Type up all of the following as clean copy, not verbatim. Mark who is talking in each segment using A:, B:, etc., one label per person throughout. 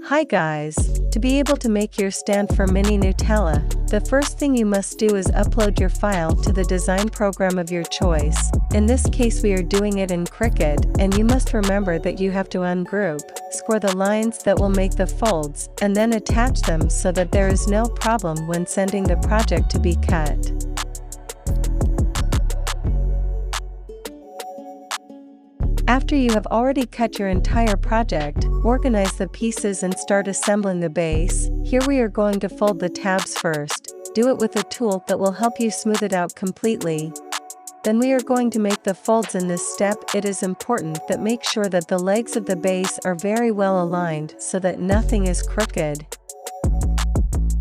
A: Hi guys! To be able to make your stand for mini Nutella, the first thing you must do is upload your file to the design program of your choice. In this case we are doing it in Cricut, and you must remember that you have to ungroup, score the lines that will make the folds, and then attach them so that there is no problem when sending the project to be cut. After you have already cut your entire project, organize the pieces and start assembling the base. Here we are going to fold the tabs first. Do it with a tool that will help you smooth it out completely. Then we are going to make the folds in this step. It is important that make sure that the legs of the base are very well aligned so that nothing is crooked.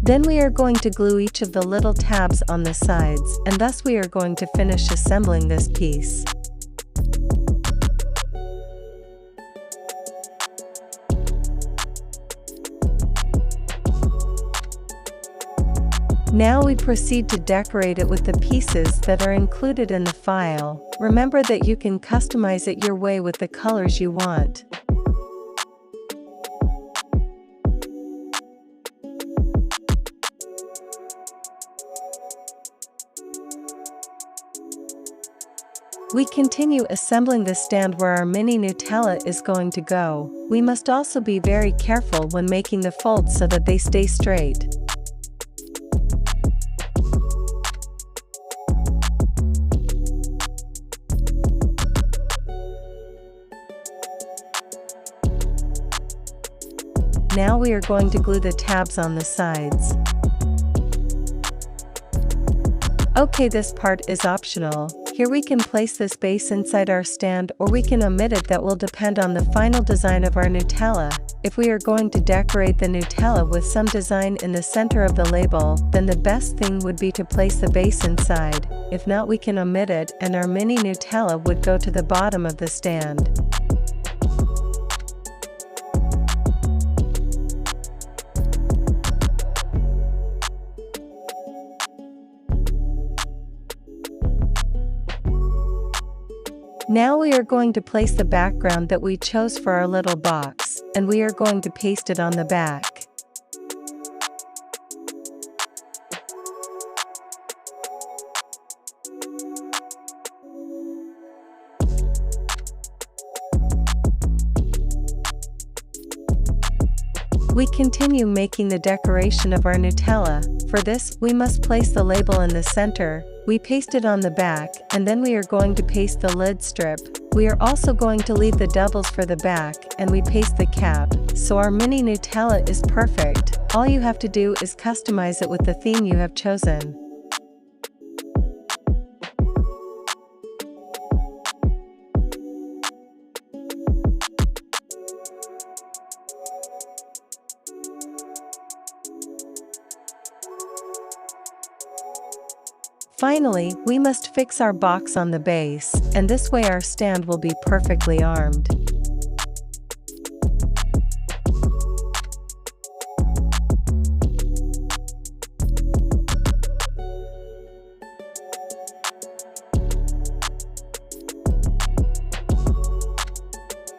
A: Then we are going to glue each of the little tabs on the sides, and thus we are going to finish assembling this piece. Now we proceed to decorate it with the pieces that are included in the file. Remember that you can customize it your way with the colors you want. We continue assembling the stand where our mini Nutella is going to go. We must also be very careful when making the folds so that they stay straight. Now we are going to glue the tabs on the sides. Okay, this part is optional. Here we can place this base inside our stand, or we can omit it. That will depend on the final design of our Nutella. If we are going to decorate the Nutella with some design in the center of the label, then the best thing would be to place the base inside. If not, we can omit it and our mini Nutella would go to the bottom of the stand. Now we are going to place the background that we chose for our little box, and we are going to paste it on the back. We continue making the decoration of our Nutella. For this, we must place the label in the center. We paste it on the back, and then we are going to paste the lid strip. We are also going to leave the doubles for the back, and we paste the cap. So our mini Nutella is perfect. All you have to do is customize it with the theme you have chosen. Finally, we must fix our box on the base, and this way our stand will be perfectly armed.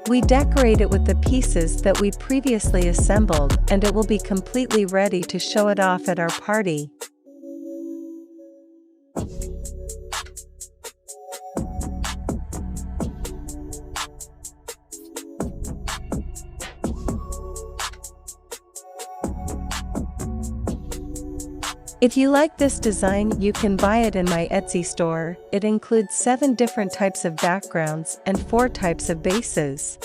A: We decorate it with the pieces that we previously assembled, and it will be completely ready to show it off at our party. If you like this design, you can buy it in my Etsy store. It includes 7 different types of backgrounds and 4 types of bases.